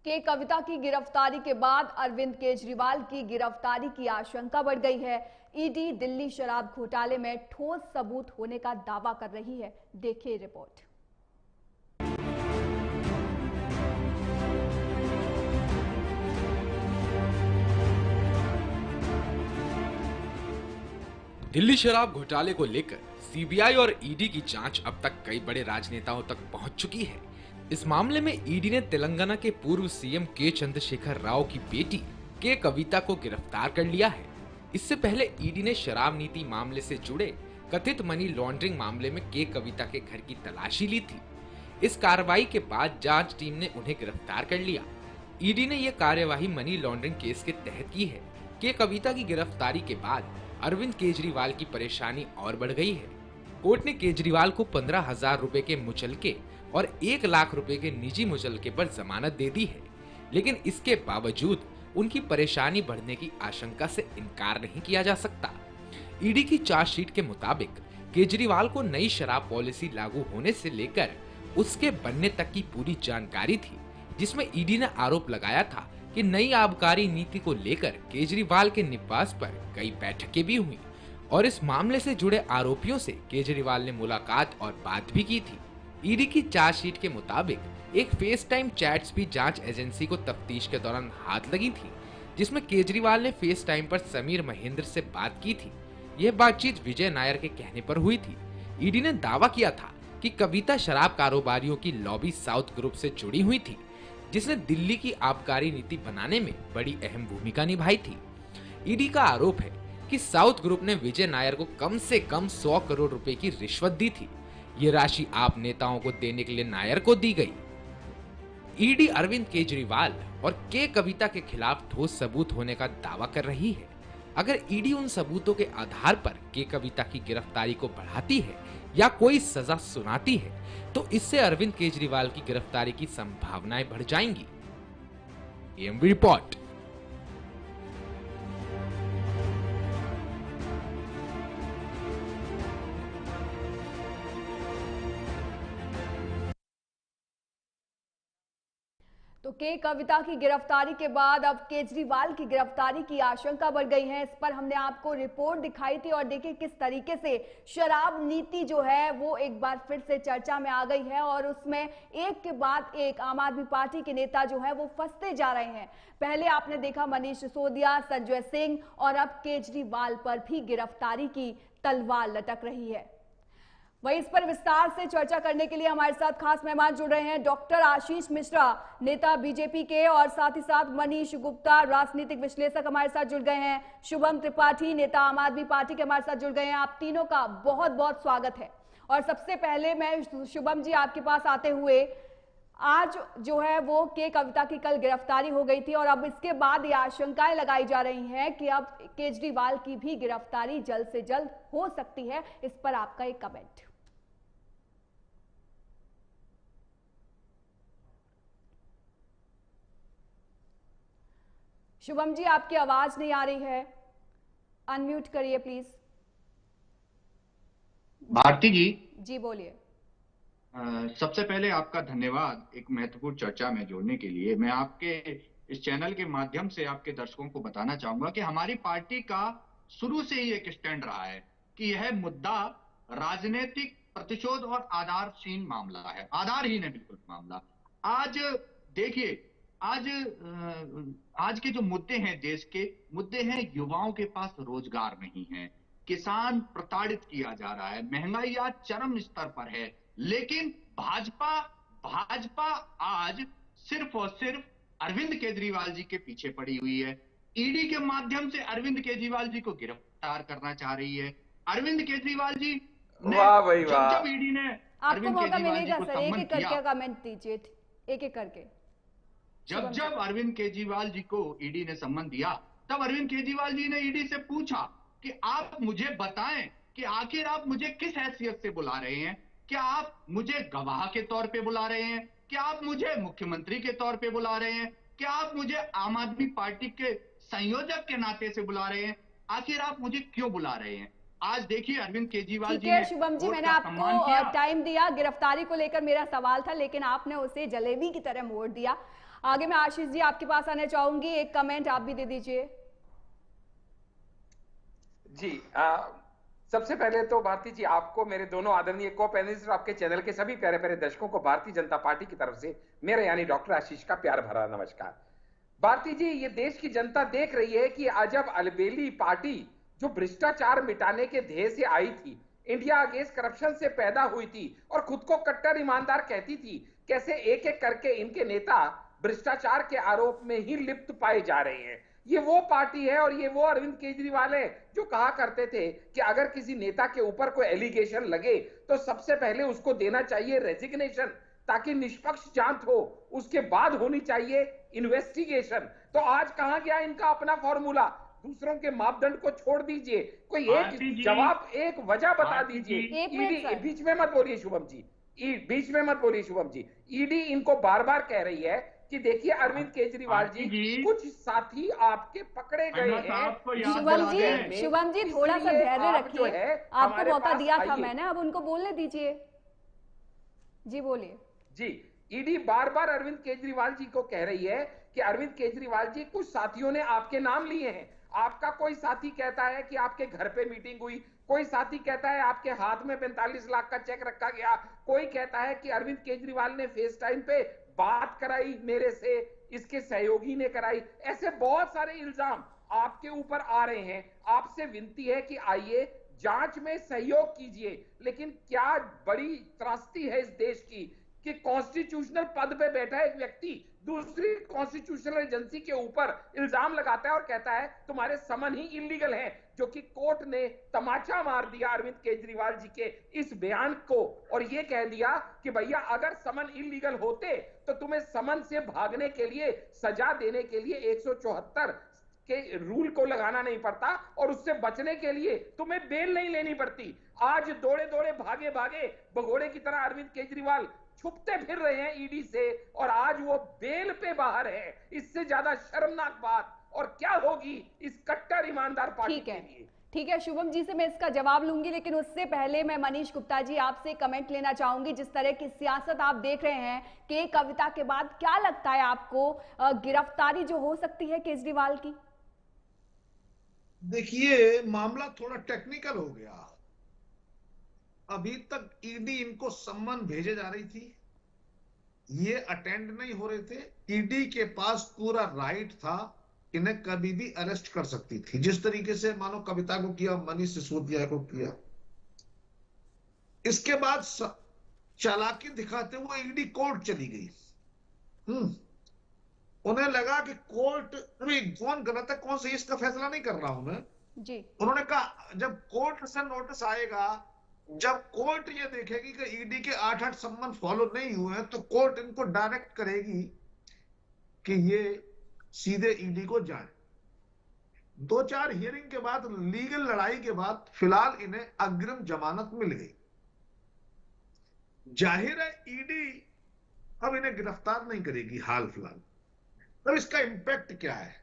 के कविता की गिरफ्तारी के बाद अरविंद केजरीवाल की गिरफ्तारी की आशंका बढ़ गई है। ईडी दिल्ली शराब घोटाले में ठोस सबूत होने का दावा कर रही है। देखिए रिपोर्ट। दिल्ली शराब घोटाले को लेकर सीबीआई और ईडी की जांच अब तक कई बड़े राजनेताओं तक पहुंच चुकी है। इस मामले में ईडी ने तेलंगाना के पूर्व सीएम के चंद्रशेखर राव की बेटी के कविता को गिरफ्तार कर लिया है। इससे पहले ईडी ने शराब नीति मामले से जुड़े कथित मनी लॉन्ड्रिंग मामले में के कविता के घर की तलाशी ली थी। इस कार्रवाई के बाद जांच टीम ने उन्हें गिरफ्तार कर लिया। ईडी ने यह कार्यवाही मनी लॉन्ड्रिंग केस के तहत की है। के कविता की गिरफ्तारी के बाद अरविंद केजरीवाल की परेशानी और बढ़ गई है। कोर्ट ने केजरीवाल को 15,000 रुपए के मुचलके और 1 लाख रुपए के निजी मुचलके पर जमानत दे दी है, लेकिन इसके बावजूद उनकी परेशानी बढ़ने की आशंका से इनकार नहीं किया जा सकता। ईडी की चार्जशीट के मुताबिक केजरीवाल को नई शराब पॉलिसी लागू होने से लेकर उसके बनने तक की पूरी जानकारी थी, जिसमें ईडी ने आरोप लगाया था कि नई आबकारी नीति को लेकर केजरीवाल के निवास पर कई बैठकें भी हुई और इस मामले से जुड़े आरोपियों से केजरीवाल ने मुलाकात और बात भी की थी। ईडी की चार्जशीट के मुताबिक एक फेस टाइम चैट्स भी जांच एजेंसी को तफ्तीश के दौरान हाथ लगी थी, जिसमें केजरीवाल ने फेस टाइम पर समीर महेंद्र से बात की थी। यह बातचीत विजय नायर के कहने पर हुई थी। ईडी ने दावा किया था कि कविता शराब कारोबारियों की लॉबी साउथ ग्रुप से जुड़ी हुई थी, जिसने दिल्ली की आबकारी नीति बनाने में बड़ी अहम भूमिका निभाई थी। ईडी का आरोप है कि साउथ ग्रुप ने विजय नायर को कम से कम 100 करोड़ रुपए की रिश्वत दी थी। ये राशि आप नेताओं को देने के लिए नायर को दी गई। ईडी अरविंद केजरीवाल और के कविता के खिलाफ ठोस सबूत होने का दावा कर रही है। अगर ईडी उन सबूतों के आधार पर के कविता की गिरफ्तारी को बढ़ाती है या कोई सजा सुनाती है, तो इससे अरविंद केजरीवाल की गिरफ्तारी की संभावनाएं बढ़ जाएंगी। AMV report. तो के कविता की गिरफ्तारी के बाद अब केजरीवाल की गिरफ्तारी की आशंका बढ़ गई है। इस पर हमने आपको रिपोर्ट दिखाई थी और देखिए किस तरीके से शराब नीति जो है वो एक बार फिर से चर्चा में आ गई है और उसमें एक के बाद एक आम आदमी पार्टी के नेता जो है वो फंसते जा रहे हैं। पहले आपने देखा मनीष सिसोदिया, संजय सिंह और अब केजरीवाल पर भी गिरफ्तारी की तलवार लटक रही है। वहीं इस पर विस्तार से चर्चा करने के लिए हमारे साथ खास मेहमान जुड़ रहे हैं डॉक्टर आशीष मिश्रा, नेता बीजेपी के, और साथ ही साथ मनीष गुप्ता, राजनीतिक विश्लेषक हमारे साथ जुड़ गए हैं। शुभम त्रिपाठी, नेता आम आदमी पार्टी के, हमारे साथ जुड़ गए हैं। आप तीनों का बहुत बहुत स्वागत है। और सबसे पहले मैं शुभम जी आपके पास आते हुए, आज जो है वो के कविता की कल गिरफ्तारी हो गई थी और अब इसके बाद ये आशंकाएं लगाई जा रही हैं कि अब केजरीवाल की भी गिरफ्तारी जल्द से जल्द हो सकती है। इस पर आपका एक कमेंट। शुभम जी आपकी आवाज नहीं आ रही है, अनम्यूट करिए प्लीज। भारती जी। जी बोलिए। सबसे पहले आपका धन्यवाद एक महत्वपूर्ण चर्चा में जोड़ने के लिए। मैं आपके इस चैनल के माध्यम से आपके दर्शकों को बताना चाहूंगा कि हमारी पार्टी का शुरू से ही एक स्टैंड रहा है कि यह मुद्दा राजनीतिक प्रतिशोध और आधारहीन मामला है, आधारहीन है बिल्कुल मामला। आज देखिए, आज के जो मुद्दे हैं, देश के मुद्दे हैं, युवाओं के पास रोजगार नहीं है, किसान प्रताड़ित किया जा रहा है, महंगाई आज चरम स्तर पर है, लेकिन भाजपा आज सिर्फ और सिर्फ अरविंद केजरीवाल जी के पीछे पड़ी हुई है। ईडी के माध्यम से अरविंद केजरीवाल जी को गिरफ्तार करना चाह रही है। अरविंद केजरीवाल जी ने जब ईडी ने अरविंद केजरीवाल जी को सम्मन किया, कमेंट दीजिए एक एक करके। जब अरविंद केजरीवाल जी को ईडी ने सम्मन दिया, तब अरविंद केजरीवाल जी ने ईडी से पूछा कि आप मुझे बताएं कि आखिर आप मुझे किस हैसियत से बुला रहे हैं। क्या आप मुझे गवाह के तौर पे बुला रहे हैं? क्या आप मुझे मुख्यमंत्री के तौर पे बुला रहे हैं? क्या आप मुझे आम आदमी पार्टी के संयोजक के नाते से बुला रहे हैं? आखिर आप मुझे क्यों बुला रहे हैं? आज देखिए अरविंद केजरीवाल ठीक जी है ने शुभम जी, कोर्ट मैंने का सम्मान किया। आपको टाइम दिया, गिरफ्तारी को लेकर मेरा सवाल था लेकिन आपने उसे जलेबी की तरह मोड़ दिया। आगे मैं आशीष जी आपके पास आने चाहूंगी, एक कमेंट आप भी दे दीजिए। जी सबसे पहले तो भारती जी आपको, मेरे दोनों आदरणीय को पैनलिस्ट और आपके चैनल के सभी प्यारे प्यारे दर्शकों को भारतीय जनता पार्टी की तरफ से मेरे यानी डॉक्टर आशीष का प्यार भरा नमस्कार। भारती जी, ये देश की जनता देख रही है कि अजब अलबेली पार्टी जो भ्रष्टाचार मिटाने के ध्येय से आई थी, इंडिया अगेंस्ट करप्शन से पैदा हुई थी और खुद को कट्टर ईमानदार कहती थी, कैसे एक एक करके इनके नेता भ्रष्टाचार के आरोप में ही लिप्त पाए जा रहे हैं। ये वो पार्टी है और ये वो अरविंद केजरीवाल है जो कहा करते थे कि अगर किसी नेता के ऊपर कोई एलिगेशन लगे तो सबसे पहले उसको देना चाहिए रेजिग्नेशन, ताकि निष्पक्ष जांच हो, उसके बाद होनी चाहिए इन्वेस्टिगेशन। तो आज कहां गया इनका अपना फॉर्मूला? दूसरों के मापदंड को छोड़ दीजिए, कोई एक जवाब, एक वजह बता दीजिए। ईडी, बीच में मत बोलिए शुभम जी, बीच में मत बोलिए शुभम जी। ईडी इनको बार बार कह रही है कि देखिए अरविंद केजरीवाल जी, कुछ साथी आपके पकड़े गए हैं। शुभम जी थोड़ा सा धैर्य रखिए, आपको मौका दिया था मैंने, अब उनको बोलने दीजिए। जी बोलिए। जी, ईडी बार बार अरविंद केजरीवाल जी को कह रही है कि अरविंद केजरीवाल जी, कुछ साथियों ने आपके नाम लिए हैं। आपका कोई साथी कहता है कि आपके घर पे मीटिंग हुई, कोई साथी कहता है आपके हाथ में 45 लाख का चेक रखा गया, कोई कहता है कि अरविंद केजरीवाल ने फेस टाइम पे बात कराई मेरे से, इसके सहयोगी ने कराई। ऐसे बहुत सारे इल्जाम आपके ऊपर आ रहे हैं। आपसे विनती है कि आइए जांच में सहयोग कीजिए। लेकिन क्या बड़ी त्रासदी है इस देश की कि कॉन्स्टिट्यूशनल पद पे बैठा एक व्यक्ति दूसरी कॉन्स्टिट्यूशनल एजेंसी के ऊपर इल्जाम लगाता है और कहता है तुम्हारे समन ही इलीगल है, जो कि कोर्ट ने तमाचा मार दिया अरविंद केजरीवाल जी के इस बयान को और यह कह दिया कि भैया अगर समन इलीगल होते तो तुम्हें समन से भागने के लिए, सजा देने के लिए 174 के रूल को लगाना नहीं पड़ता और उससे बचने के लिए तुम्हें बेल नहीं लेनी पड़ती। आज दौड़े दौड़े भागे भागे भगोड़े की तरह अरविंद केजरीवाल छुपते फिर रहे हैं ईडी से और आज वो बेल पे बाहर है। इससे ज्यादा शर्मनाक बात और क्या होगी इस कट्टर ईमानदार पार्टी के लिए। ठीक है, शुभम जी से मैं इसका जवाब लूंगी, लेकिन उससे पहले मैं मनीष गुप्ता जी आपसे कमेंट लेना चाहूंगी। जिस तरह की सियासत आप देख रहे हैं कि कविता के बाद क्या लगता है आपको, गिरफ्तारी जो हो सकती है केजरीवाल की? देखिए, मामला थोड़ा टेक्निकल हो गया। अभी तक ईडी इनको सम्मन भेजे जा रही थी, ये अटेंड नहीं हो रहे थे। ईडी के पास पूरा राइट था, इन्हें कभी भी अरेस्ट कर सकती थी, जिस तरीके से मानो कविता को किया, मनीष सिसोदिया को किया। इसके बाद चालाकी दिखाते हुए ईडी कोर्ट चली गई। उन्हें लगा कि कोर्ट अभी कौन गलत है कौन सही इसका फैसला नहीं कर रहा हूं मैं जी। उन्होंने कहा जब कोर्ट से नोटिस आएगा, जब कोर्ट ये देखेगी कि ईडी के 8-8 सम्मन फॉलो नहीं हुए हैं, तो कोर्ट इनको डायरेक्ट करेगी कि ये सीधे ईडी को जाए। 2-4 हियरिंग के बाद, लीगल लड़ाई के बाद फिलहाल इन्हें अग्रिम जमानत मिल गई। जाहिर है ईडी अब इन्हें गिरफ्तार नहीं करेगी हाल फिलहाल। अब इसका इंपैक्ट क्या है?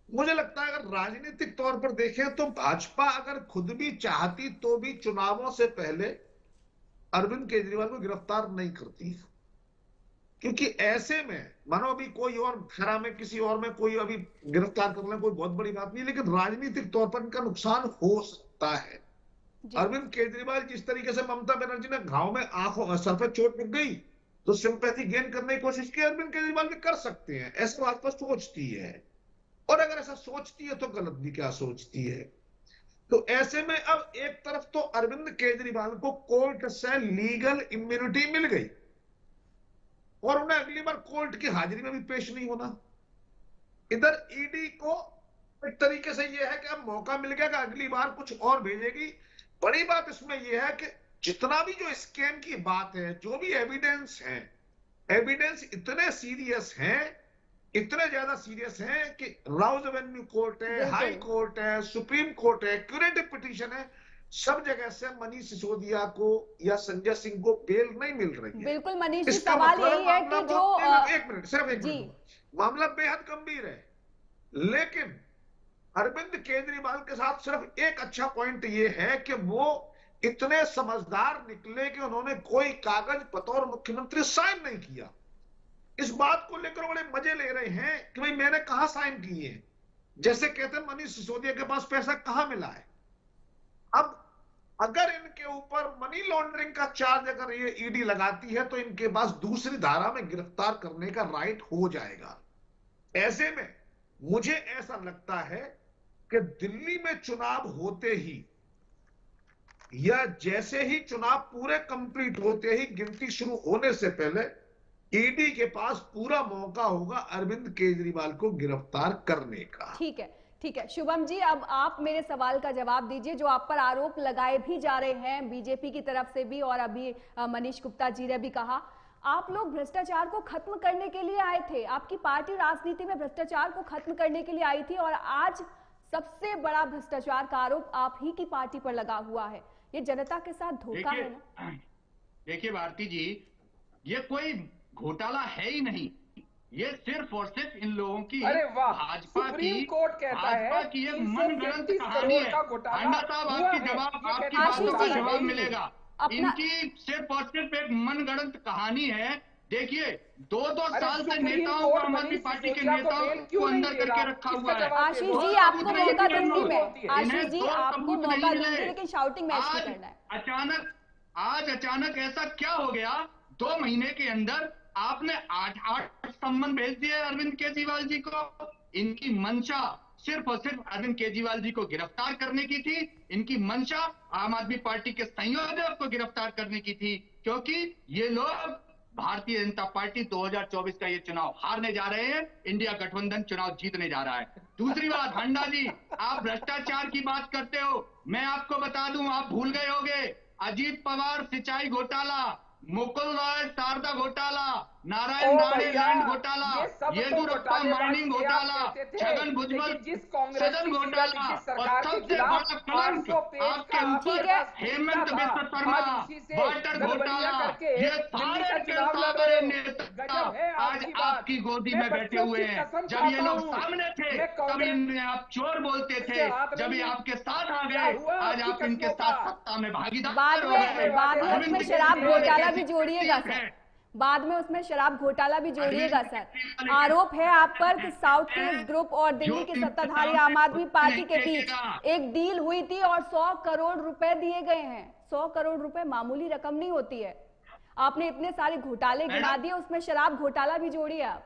मुझे लगता है अगर राजनीतिक तौर पर देखें तो भाजपा अगर खुद भी चाहती तो भी चुनावों से पहले अरविंद केजरीवाल को गिरफ्तार नहीं करती, क्योंकि ऐसे में मानो अभी कोई और खरा में किसी और में कोई अभी गिरफ्तार कर ले, कोई बहुत बड़ी बात नहीं, लेकिन राजनीतिक तौर पर इनका नुकसान हो सकता है। अरविंद केजरीवाल जिस तरीके से ममता बनर्जी ने घाव में आंखों सर पे चोट लग गई तो सिंपैथी गेन करने की कोशिश की, अरविंद केजरीवाल भी कर सकते हैं, ऐसा भाजपा सोचती है। और अगर ऐसा सोचती है तो गलत भी क्या सोचती है। तो ऐसे में अब एक तरफ तो अरविंद केजरीवाल को कोर्ट से लीगल इम्यूनिटी मिल गई और उन्हें अगली बार कोर्ट की हाजिरी में भी पेश नहीं होना। इधर ईडी को एक तरीके से यह है कि अब मौका मिल गया कि अगली बार कुछ और भेजेगी। बड़ी बात इसमें यह है कि जितना भी जो स्कैम की बात है, जो भी एविडेंस है, एविडेंस इतने सीरियस हैं, इतने ज्यादा सीरियस हैं कि राउज एवेन्यू कोर्ट है, हाई कोर्ट है, सुप्रीम कोर्ट है, क्यूरेटिव पिटीशन है, सब जगह से मनीष सिसोदिया को या संजय सिंह को बेल नहीं मिल रही है। बिल्कुल मनीष जी, सवाल यही है कि जो एक मिनट, सिर्फ एक मिनट, मामला बेहद गंभीर है, लेकिन अरविंद केजरीवाल के साथ सिर्फ एक अच्छा पॉइंट ये है कि वो इतने समझदार निकले कि उन्होंने कोई कागज बतौर मुख्यमंत्री साइन नहीं किया। इस बात को लेकर बड़े मजे ले रहे हैं कि भाई मैंने कहां साइन किए हैं, जैसे कहते हैं मनीष सिसोदिया के पास पैसा कहां मिला है। अब अगर इनके ऊपर मनी लॉन्ड्रिंग का चार्ज अगर ये ईडी लगाती है तो इनके पास दूसरी धारा में गिरफ्तार करने का राइट हो जाएगा। ऐसे में मुझे ऐसा लगता है कि दिल्ली में चुनाव होते ही या जैसे ही चुनाव पूरे कंप्लीट होते ही गिनती शुरू होने से पहले ईडी के पास पूरा मौका होगा अरविंद केजरीवाल को गिरफ्तार करने का। ठीक है, ठीक है शुभम जी, अब आप मेरे सवाल का जवाब दीजिए। जो आप पर आरोप लगाए भी जा रहे हैं बीजेपी की तरफ से भी, और अभी मनीष गुप्ता जी ने भी कहा, आप लोग भ्रष्टाचार को खत्म करने के लिए आए थे, आपकी पार्टी राजनीति में भ्रष्टाचार को खत्म करने के लिए आई थी, और आज सबसे बड़ा भ्रष्टाचार का आरोप आप ही की पार्टी पर लगा हुआ है। ये जनता के साथ धोखा है ना? देखिए भारती जी, ये कोई घोटाला है ही नहीं, ये सिर्फ और सिर्फ इन लोगों की भाजपा की एक मनगढ़ंत कहानी है। हांडा साहब, आपकी बातों का जवाब मिलेगा। इनकी सिर्फ और सिर्फ एक मनगढ़ंत कहानी है। देखिए, 2-2 साल से नेताओं को, आम आदमी पार्टी के नेताओं को अंदर करके रखा हुआ है। आशीष जी, आपको मौका दूंगी मैं। आशीष जी, आपको मौका दूंगी, लेकिन शाउटिंग मैच नहीं करना है। आज अचानक ऐसा क्या हो गया? 2 महीने के अंदर आपने 8 सम्मन भेज दिए अरविंद केजरीवाल जी को। इनकी मंशा सिर्फ और सिर्फ अरविंद केजरीवाल जी को गिरफ्तार करने की थी। इनकी मंशा आम आदमी पार्टी के संयोजक को गिरफ्तार करने की थी, क्योंकि ये लोग भारतीय जनता पार्टी 2024 का ये चुनाव हारने जा रहे हैं। इंडिया गठबंधन चुनाव जीतने जा रहा है। दूसरी बात, हांडा जी, आप भ्रष्टाचार की बात करते हो, मैं आपको बता दूं, आप भूल गए होंगे अजीत पवार सिंचाई घोटाला, मुकुल रॉय शारदा घोटाला, नारायण राणे लैंड घोटाला, येदियुरप्पा माइनिंग घोटाला, छगन भुजबल सदन घोटाला, और सबसे बड़ा कलंक आपके ऊपर हेमंत बिस्व शर्मा वाटर घोटाला। ये सारे के सारे नेता आज आपकी गोदी में बैठे हुए हैं। जब ये लोग सामने थे तब इन्हें आप चोर बोलते थे, जब ये आपके साथ आ गए आज आप इनके साथ सत्ता में भागीदार। बाद में उसमें शराब घोटाला भी जोड़िएगा सर, बाद में उसमें शराब घोटाला भी जोड़िएगा सर। आरोप है आप पर कि साउथ ईस्ट ग्रुप और दिल्ली के सत्ताधारी आम आदमी पार्टी के बीच एक डील हुई थी और 100 करोड़ रुपए दिए गए हैं। 100 करोड़ रुपए मामूली रकम नहीं होती है। आपने इतने सारे घोटाले गिना दिए, उसमें शराब घोटाला भी जोड़िए आप।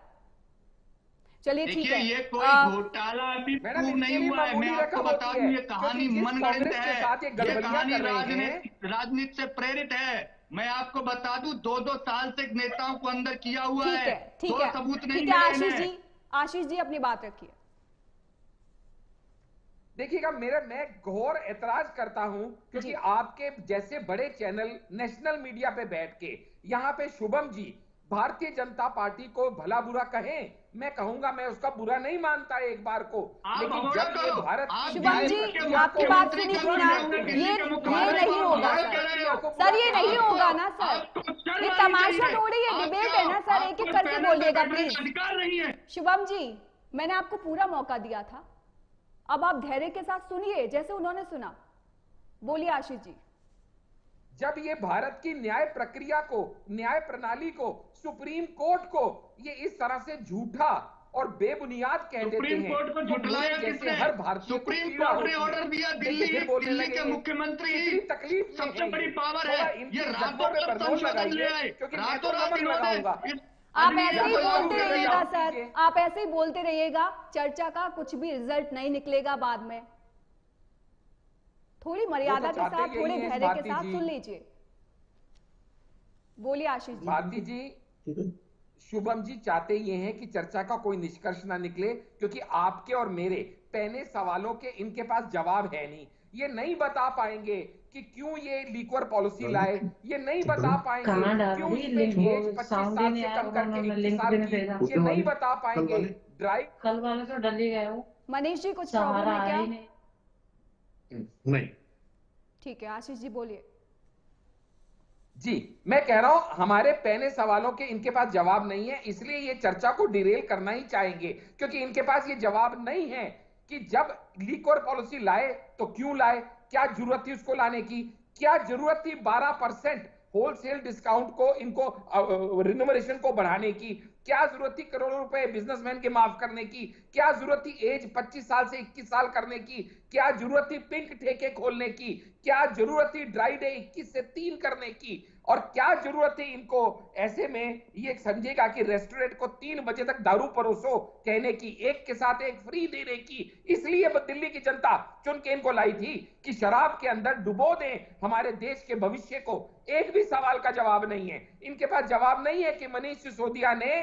चलिए ठीक है, ये कोई घोटाला अभी प्रूव नहीं हुआ है। मैं आपको बता दूं, ये कहानी मनगढ़ंत है, ये कहानी राजनीति से प्रेरित है। मैं आपको बता दूं, 2-2 साल से नेताओं को अंदर किया हुआ है। ठीक है, सबूत नहीं मिले हैं। आशीष जी अपनी बात रखिए। देखिएगा, मैं घोर ऐतराज करता हूं, क्योंकि आपके जैसे बड़े चैनल नेशनल मीडिया पे बैठ के यहाँ पे शुभम जी भारतीय जनता पार्टी को भला बुरा कहें, मैं कहूंगा मैं उसका बुरा नहीं मानता एक बार को, लेकिन जब ये भारत शुभम जी आपकी बात सुनी थी ना, ये नहीं होगा सर, ये नहीं होगा ना सर, ये तमाशा थोड़ी है, डिबेट है ना सर, एक एक करके बोलिएगा प्लीज। शुभम जी, मैंने आपको पूरा मौका दिया था, अब आप धैर्य के साथ सुनिए जैसे उन्होंने सुना। बोलिए आशीष जी। जब ये भारत की न्याय प्रक्रिया को, न्याय प्रणाली को, सुप्रीम कोर्ट को ये इस तरह से झूठा और बेबुनियाद कह देते हैं, सुप्रीम कोर्ट को झुठलाया किसने? हर भारतीय सुप्रीम कोर्ट ने ऑर्डर दिया, दिल्ली के मुख्यमंत्री तकलीफ सबसे बड़ी पावर है, ये रातों-रात संशोधन ले आए, रातों-रात इन्होंने। आप ऐसे ही बोलते रहिएगा सर, आप ऐसे ही बोलते रहिएगा, चर्चा का कुछ भी रिजल्ट नहीं निकलेगा बाद में। थोड़ी मर्यादा के साथ, थोड़े धैर्य के साथ सुन लीजिए। बोलिए आशीष जी। भारती जी, शुभम जी चाहते ये हैं कि चर्चा का कोई निष्कर्ष ना निकले, क्योंकि आपके और मेरे पहले सवालों के इनके पास जवाब है नहीं। ये नहीं बता पाएंगे कि क्यों ये लीक्वर पॉलिसी लाए, ये नहीं बता पाएंगे क्यों इसमें एज 25 साल से कम करके 21 साल की, ये नहीं बता पाएंगे ड्राइव। कल वाले तो डल ही गए हो। मनीष जी कुछ प्रॉब्लम है क्या? नहीं। ठीक है, आशीष जी बोलिए। जी, मैं कह रहा हूं हमारे पहले सवालों के इनके पास जवाब नहीं है, इसलिए ये चर्चा को डिरेल करना ही चाहेंगे, क्योंकि इनके पास ये जवाब नहीं है कि जब लिक्वर पॉलिसी लाए तो क्यों लाए, क्या जरूरत थी उसको लाने की, क्या जरूरत थी 12% होलसेल डिस्काउंट को, इनको रिन्यूमरेशन को बढ़ाने की, क्या जरूरत थी करोड़ों रुपए बिजनेसमैन के माफ करने की, क्या जरूरत थी एज 25 साल से 21 साल करने की, क्या जरूरत थी पिंक ठेके खोलने की, क्या जरूरत थी ड्राई डे 21 से 3 करने की, और क्या जरूरत थी इनको ऐसे में ये समझेगा कि रेस्टोरेंट को 3 बजे तक दारू परोसो कहने की, एक के साथ एक फ्री देने की। इसलिए दिल्ली की जनता चुन के इनको लाई थी कि शराब के अंदर डुबो दें हमारे देश के भविष्य को। एक भी सवाल का जवाब नहीं है इनके पास। जवाब नहीं है कि मनीष सिसोदिया ने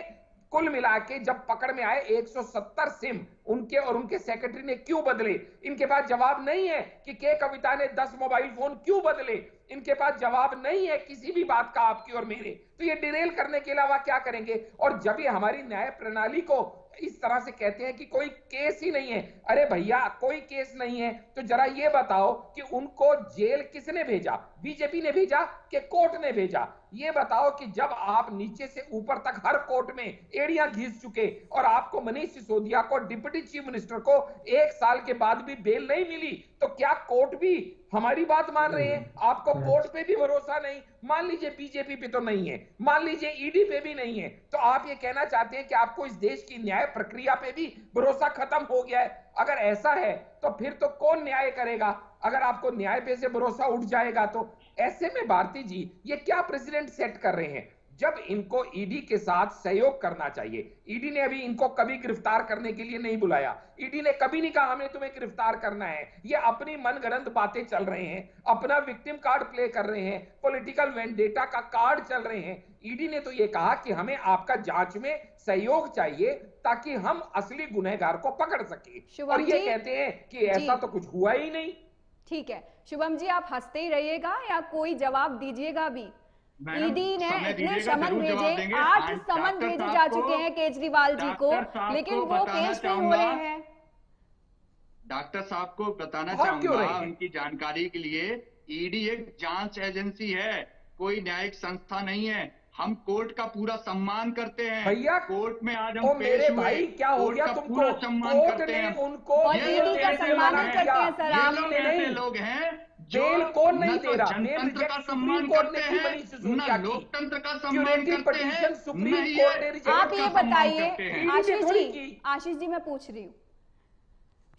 कुल मिला के जब पकड़ में आए 170 सिम उनके और उनके सेक्रेटरी ने क्यों बदले। इनके पास जवाब नहीं है कि के कविता ने 10 मोबाइल फोन क्यों बदले। इनके पास जवाब नहीं है किसी भी बात का आपकी और मेरे। तो ये डिरेल करने के अलावा क्या करेंगे। और जब ये हमारी न्याय प्रणाली को इस तरह से कहते हैं कि कोई केस ही नहीं है, अरे भैया कोई केस नहीं है तो जरा ये बताओ कि उनको जेल किसने भेजा, बीजेपी ने भेजा कि कोर्ट ने भेजा। ये बताओ कि जब आप नीचे से ऊपर तक हर कोर्ट में एड़ियां घिस चुके और आपको मनीष सिसोदिया को डिप्टी चीफ मिनिस्टर को 1 साल के बाद भी बेल नहीं मिली, तो क्या कोर्ट भी हमारी बात मान रहे हैं। आपको कोर्ट पे भी भरोसा नहीं, मान लीजिए बीजेपी पे तो नहीं है, मान लीजिए ईडी पे भी नहीं है, तो आप ये कहना चाहते हैं कि आपको इस देश की न्याय प्रक्रिया पे भी भरोसा खत्म हो गया है। अगर ऐसा है तो फिर तो कौन न्याय करेगा। अगर आपको न्याय पे से भरोसा उठ जाएगा तो ऐसे में भारती जी ये क्या प्रेसिडेंट सेट कर रहे हैं। जब इनको ईडी के साथ सहयोग करना चाहिए, ईडी ने अभी इनको कभी गिरफ्तार करने के लिए नहीं बुलाया, ईडी ने कभी नहीं कहा हमें तुम्हें गिरफ्तार करना है। ये अपनी मनगढ़ंत बातें चल रहे हैं, अपना विक्टिम कार्ड प्ले कर रहे हैं, पॉलिटिकल वेंडेटा का कार्ड चल रहे हैं। ईडी ने तो ये कहा कि हमें आपका जांच में सहयोग चाहिए ताकि हम असली गुनहगार को पकड़ सके, और ये कहते हैं कि ऐसा तो कुछ हुआ ही नहीं। ठीक है शुभम जी, आप हंसते ही रहिएगा या कोई जवाब दीजिएगा भी। ईडी ने इतने समन भेजे, 8 समन भेजे जा चुके हैं केजरीवाल जी को, लेकिन वो पेश नहीं हो रहे हैं। डॉक्टर साहब को बताना चाहूंगा उनकी जानकारी के लिए, ईडी एक जांच एजेंसी है, कोई न्यायिक संस्था नहीं है। हम कोर्ट का पूरा सम्मान करते हैं भैया। कोर्ट में आज हम पेश हुए, भाई क्या हो गया तुमको, पूरा सम्मान करते हैं उनको। ईडी का सम्मान करते हैं सर आप। ऐसे लोग हैं बेल कौन नहीं दे रहा, जनतंत्र का सम्मान करते हैं, ना लोकतंत्र का सम्मान करते हैं, सुप्रीम कोर्ट ने। आप ये बताइए आशीष जी मैं पूछ रही हूँ,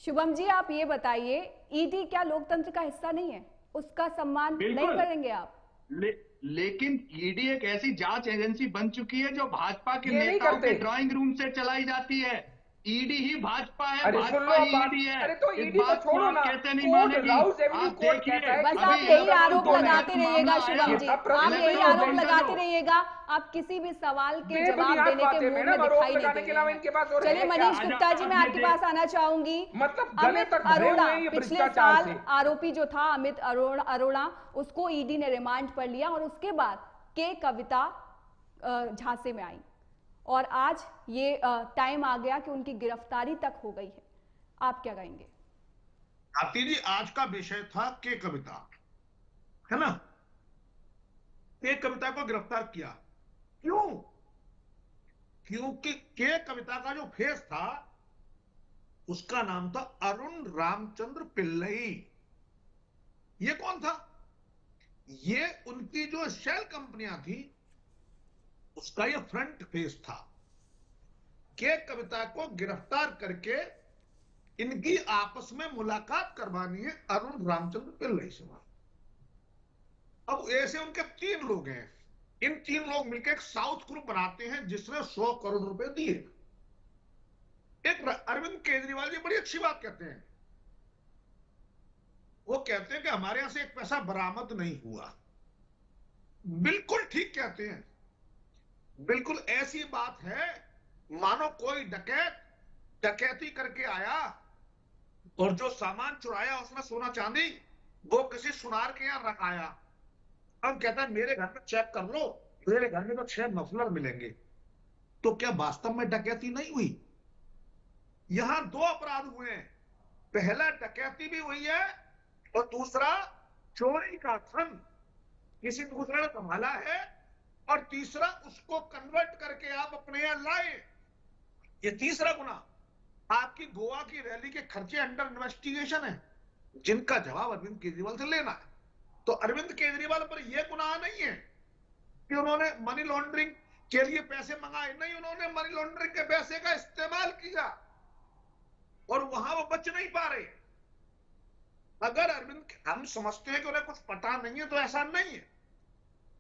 शुभम जी आप ये बताइए, ईडी क्या लोकतंत्र का हिस्सा नहीं है, उसका सम्मान नहीं करेंगे आप? लेकिन ईडी एक ऐसी जांच एजेंसी बन चुकी है जो भाजपा के नेताओं के ड्राइंग रूम से चलाई जाती है। ईडी ही भाजपा है, भाजपा ही ईडी है। अरे तो ईडी को छोड़ो ना, कैसे नहीं मानेगी। आप देखिए, बस आप यही आरोप लगाते रहिएगा शुभम जी, आप यही आरोप लगाते रहिएगा, आप किसी भी सवाल के जवाब देने के मुंह में दिखाई नहीं देंगे। चलिए मनीष गुप्ता जी मैं आपके पास आना चाहूंगी। अमित अरोड़ा पिछले साल आरोपी जो था अमित अरोड़ा, उसको ईडी ने रिमांड पर लिया और उसके बाद के कविता झांसे में आई और आज ये टाइम आ गया कि उनकी गिरफ्तारी तक हो गई है। आप क्या कहेंगे? आती जी आज का विषय था के कविता, है ना। के कविता को गिरफ्तार किया क्यों? क्योंकि के कविता का जो फेस था उसका नाम था अरुण रामचंद्र पिल्लई। ये कौन था? ये उनकी जो शेल कंपनियां थी उसका ये फ्रंट फेस था। के कविता को गिरफ्तार करके इनकी आपस में मुलाकात करवानी है अरुण रामचंद्र पिल्लई से। अब ऐसे उनके 3 लोग हैं, इन 3 लोग मिलकर एक साउथ ग्रुप बनाते हैं जिसने 100 करोड़ रुपए दिए। एक अरविंद केजरीवाल जी बड़ी अच्छी बात कहते हैं, वो कहते हैं कि हमारे यहां से एक पैसा बरामद नहीं हुआ। बिल्कुल ठीक कहते हैं, बिल्कुल ऐसी बात है मानो कोई डकैती करके आया और जो सामान चुराया उसमें सोना चांदी वो किसी सुनार के यहां रखाया। अब कहता है मेरे घर में चेक कर लो, मेरे घर में तो 6 मफलर मिलेंगे। तो क्या वास्तव में डकैती नहीं हुई? यहां 2 अपराध हुए हैं, पहला डकैती भी हुई है और दूसरा चोरी का धन किसी दूसरे ने संभाला है और तीसरा उसको कन्वर्ट करके आप अपने यहां लाए, ये तीसरा गुना। आपकी गोवा की रैली के खर्चे अंडर इन्वेस्टिगेशन है, जिनका जवाब अरविंद केजरीवाल से लेना है। तो अरविंद केजरीवाल पर यह गुनाह नहीं है कि उन्होंने मनी लॉन्ड्रिंग के लिए पैसे मंगाए, नहीं, उन्होंने मनी लॉन्ड्रिंग के पैसे का इस्तेमाल किया और वहां वो बच नहीं पा रहे। अगर हम समझते हैं कि उन्हें कुछ पता नहीं है, तो ऐसा नहीं है।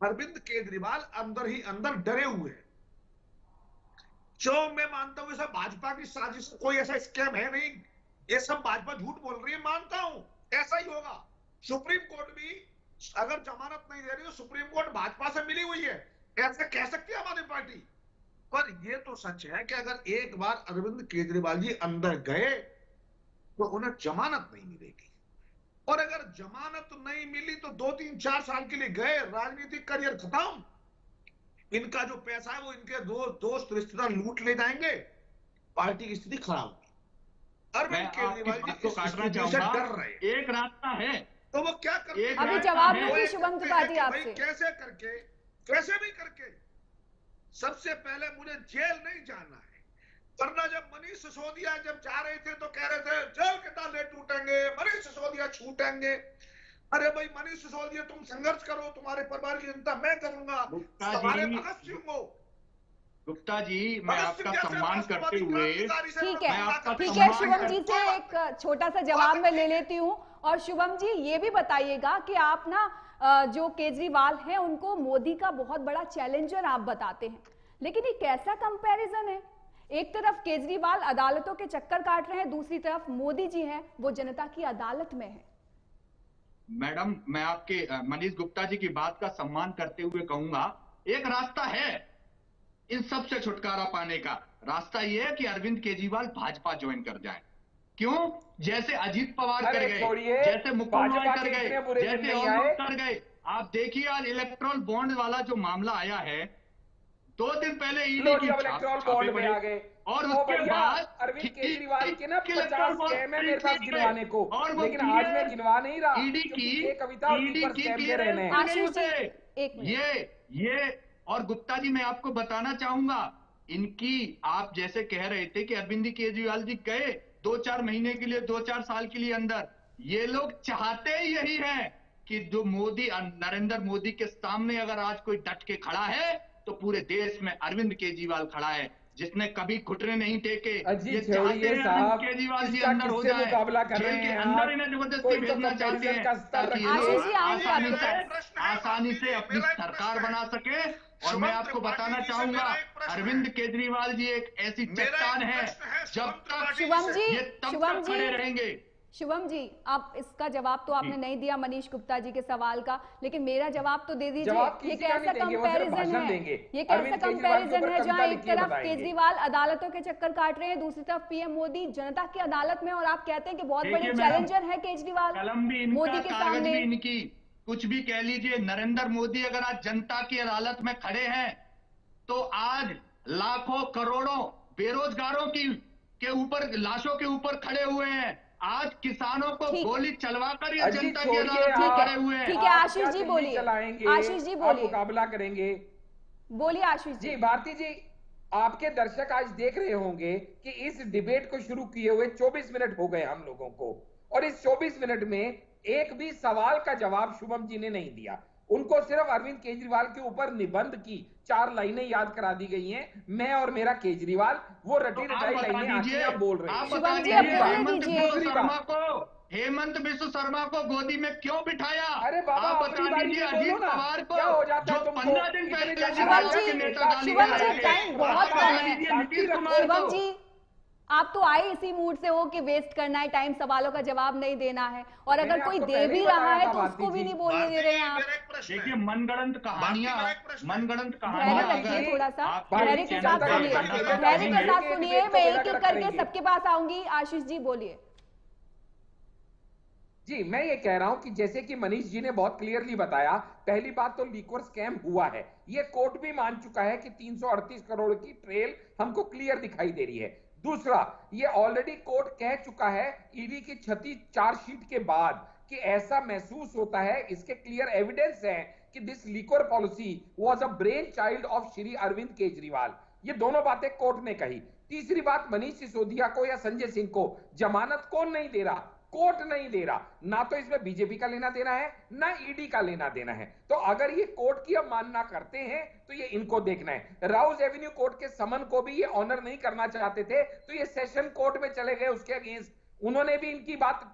अरविंद केजरीवाल अंदर ही अंदर डरे हुए हैं। जो मैं मानता हूं सब भाजपा की साजिश, कोई ऐसा स्कैम है नहीं, ये सब भाजपा झूठ बोल रही है, मानता हूं ऐसा ही होगा। सुप्रीम कोर्ट भी अगर जमानत नहीं दे रही तो सुप्रीम कोर्ट भाजपा से मिली हुई है, ऐसा कह सकती है हमारी पार्टी। पर यह तो सच है कि अगर एक बार अरविंद केजरीवाल जी अंदर गए तो उन्हें जमानत नहीं मिलेगी, और अगर जमानत नहीं मिली तो 2-3-4 साल के लिए गए, राजनीतिक करियर खत्म। इनका जो पैसा है वो इनके दोस्त रिश्तेदार लूट ले जाएंगे, पार्टी की स्थिति खराब होगी। अरविंद केजरीवाल जी को काटना चाहूंगा, डर रहे, एक रास्ता है तो वो क्या करते हैं? अभी जवाब दूंगी शुभम त्रिपाठी आपसे। कैसे करके, कैसे भी करके, सबसे पहले मुझे जेल नहीं जाना है। वरना जब मनीष सिसोदिया जब जा रहे थे तो कह रहे थे जेल के ताले टूटेंगे, मनीष सिसोदिया छूटेंगे। अरे भाई मनीष सिसोदिया तुम संघर्ष करो, तुम्हारे परिवार की चिंता मैं करूंगा। हमारे भगत सिंह को, गुप्ता जी, मैं आपका सम्मान करते हुए, ठीक है शुभम जी से एक छोटा सा जवाब मैं ले लेती हूँ। और शुभम जी ये भी बताइएगा कि आप ना जो केजरीवाल हैं उनको मोदी का बहुत बड़ा चैलेंजर आप बताते हैं, लेकिन ये कैसा कंपैरिजन है? एक तरफ केजरीवाल अदालतों के चक्कर काट रहे हैं, दूसरी तरफ मोदी जी हैं वो जनता की अदालत में है। मैडम, मैं आपके मनीष गुप्ता जी की बात का सम्मान करते हुए कहूंगा, एक रास्ता है इन सब से छुटकारा पाने का। रास्ता यह है कि अरविंद केजरीवाल भाजपा ज्वाइन कर जाएं। क्यों? जैसे अजीत पवार कर गए, जैसे मुकुल रॉय कर गए, जैसे और कर गए। आप देखिए आज इलेक्ट्रॉल बॉन्ड वाला जो मामला आया है, 2 दिन पहले ईडी की इलेक्ट्रॉल बॉन्ड में आ गए, और उसके बाद अरविंद केजरीवाल के ना 50 स्कैम है मेरे पास गिनवाने को, लेकिन आज मैं गिनवा नहीं रहा ईडी की कविता और दीपक स्कैम दे रहे हैं। ये और गुप्ता जी मैं आपको बताना चाहूंगा, इनकी आप जैसे कह रहे थे कि अरविंद केजरीवाल जी गए 2-4 महीने के लिए, 2-4 साल के लिए अंदर, ये लोग चाहते ही यही है कि जो मोदी, नरेंद्र मोदी के सामने अगर आज कोई डट के खड़ा है तो पूरे देश में अरविंद केजरीवाल खड़ा है, जिसने कभी घुटने नहीं टेके। ये चाहते हैं अरविंद केजरीवाल जी अंदर हो जाए, जेल के अंदर इन्हें जबरदस्ती भेजना चाहते हैं ताकि आसानी से अपनी सरकार बना सके। और मैं आपको बताना चाहूंगा, अरविंद केजरीवाल जी एक ऐसी चट्टान है, जब तक ये तब तक खड़े रहेंगे। शुभम जी, आप इसका जवाब तो आपने नहीं दिया मनीष गुप्ता जी के सवाल का, लेकिन मेरा जवाब तो दे दीजिए। ये कैसा कंपैरिजन है? ये कैसा कंपैरिजन है जहां एक तरफ केजरीवाल अदालतों के चक्कर काट रहे हैं, दूसरी तरफ पीएम मोदी जनता की अदालत में, और आप कहते हैं कि बहुत बड़े चैलेंजर है केजरीवाल मोदी के सामने। इनकी कुछ भी कह लीजिए, नरेंद्र मोदी अगर आज जनता की अदालत में खड़े हैं तो आज लाखों करोड़ों बेरोजगारों के ऊपर, लाशों के ऊपर खड़े हुए हैं। आज किसानों को गोली चलवाकर ये जनता की अदालत में खड़े हुए हैं। ठीक है आशीष जी बोलिए, आशीष जी बोलिए, मुकाबला करेंगे। बोलिए आशीष जी। भारती जी, आपके दर्शक आज देख रहे होंगे कि इस डिबेट को शुरू किए हुए 24 मिनट हो गए हम लोगों को, और इस 24 मिनट में एक भी सवाल का जवाब शुभम जी ने नहीं दिया। उनको सिर्फ अरविंद केजरीवाल के ऊपर निबंध की 4 लाइनें याद करा दी गई हैं, मैं और मेरा केजरीवाल, वो रटी रटाई लाइनें आप बोल रहे हैं। शुभम जी हेमंत बिस्व शर्मा को गोदी में क्यों बिठाया? अरे बाबा, आप बता दीजिए अजीत पवार को, क्या हो जाता है तुमको? 15 दिन पहले टाइम बहुत कम है। शुभम जी, आप तो आए इसी मूड से हो कि वेस्ट करना है टाइम, सवालों का जवाब नहीं देना है, और अगर कोई दे भी रहा है तो उसको भी नहीं बोलने दे रहे हैं आप। देखिए मनगढ़ंत कहानियां रखिए, थोड़ा सा धैर्य के साथ सुनिए, धैर्य के साथ सुनिए। मैं एक एक करके सबके पास आऊंगी। आशीष जी बोलिए। जी, मैं ये कह रहा हूं कि जैसे कि मनीष जी ने बहुत क्लियरली बताया, पहली बात तो लिक्वर स्कैम हुआ है, ये कोर्ट भी मान चुका है कि 338 करोड़ की ट्रेल हमको क्लियर दिखाई दे रही है। दूसरा, ये ऑलरेडी कोर्ट कह चुका है ईडी की 36 चार्जशीट के बाद कि ऐसा महसूस होता है, इसके क्लियर एविडेंस है कि this liquor policy was a brain child of Shri Arvind Kejriwal. ये दोनों बातें कोर्ट ने कही। तीसरी बात, मनीष सिसोदिया को या संजय सिंह को जमानत कौन नहीं दे रहा? कोर्ट नहीं दे रहा। ना तो इसमें बीजेपी का लेना देना है, ना ईडी का लेना देना है। तो अगर ये कोर्ट की अब मानना करते हैं तो ये इनको देखना है। राउज एवेन्यू कोर्ट के समन को भी ये ऑनर नहीं करना चाहते थे, तो ये सेशन कोर्ट में चले गए उसके अगेंस्ट। उन्होंने भी इनकी बात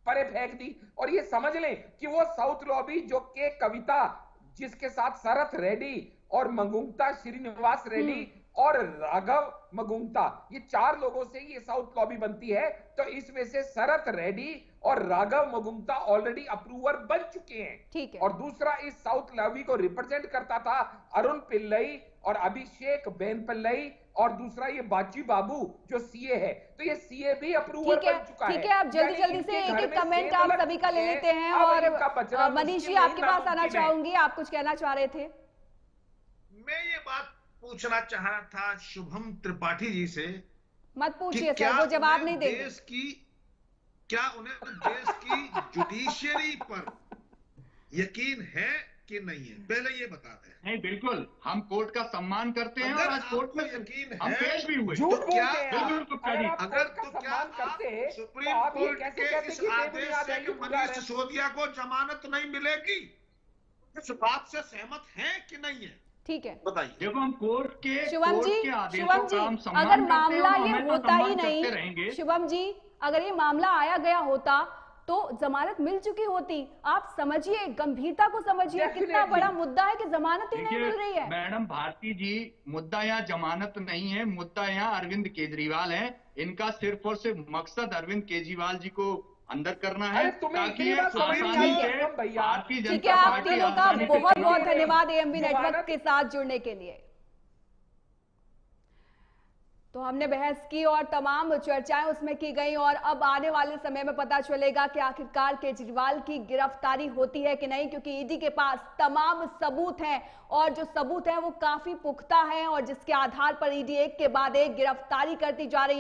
परे फेंक दी। और ये समझ लें कि वो साउथ लॉबी जो के कविता, जिसके साथ शरत रेड्डी और मगुंगता श्रीनिवास रेड्डी और राघव मगुंगता, ये 4 लोगों से ये साउथ लॉबी बनती है। तो इसमें से शरत रेड्डी और राघव मगुंगता ऑलरेडी अप्रूवर बन चुके हैं। ठीक है। और दूसरा, इस साउथ लॉबी को रिप्रेजेंट करता था अरुण पिल्लई और अभिषेक बेन पिल्लई, और दूसरा ये बाची बाबू जो सीए है। तो ये सीए भी अप्रूवर बन चुका है। ठीक है, आप जल्दी से एक एक कमेंट आप सभी का ले लेते हैं। और मनीष जी, आपके पास आना चाहूंगी, आप कुछ कहना चाह रहे थे? मैं ये बात पूछना चाह रहा था शुभम त्रिपाठी जी से। मत पूछिए सर, वो जवाब नहीं देंगे। क्या उन्हें देश की जुडिशियरी पर यकीन है कि नहीं है, पहले ये बता दें। नहीं, बिल्कुल हम कोर्ट का सम्मान करते हैं और आज कोर्ट में यकीन हम है, पेश भी हुए। तो क्या सुप्रीम कोर्ट के इस आदेश से कि मनीष सिसोदिया को जमानत नहीं मिलेगी, इस बात से सहमत हैं कि नहीं है? ठीक है, बताइए। देखो, हम कोर्ट के शुभम जी, अगर मामला ये होता ही नहीं, शुभम जी, अगर ये मामला आया गया होता तो जमानत मिल चुकी होती। आप समझिए, गंभीरता को समझिए, कितना बड़ा मुद्दा है कि जमानत ही नहीं मिल रही है। मैडम भारती जी, मुद्दा यहाँ जमानत नहीं है, मुद्दा यहाँ अरविंद केजरीवाल है। इनका सिर्फ और सिर्फ मकसद अरविंद केजरीवाल जी को अंदर करना है, ताकि भारतीय जनता आप पार्टी। तीनों का बहुत बहुत धन्यवाद एएमबी नेटवर्क के साथ जुड़ने के लिए। तो हमने बहस की और तमाम चर्चाएं उसमें की गई, और अब आने वाले समय में पता चलेगा कि आखिरकार केजरीवाल की गिरफ्तारी होती है कि नहीं, क्योंकि ईडी के पास तमाम सबूत हैं और जो सबूत हैं वो काफी पुख्ता हैं, और जिसके आधार पर ईडी एक के बाद एक गिरफ्तारी करती जा रही है।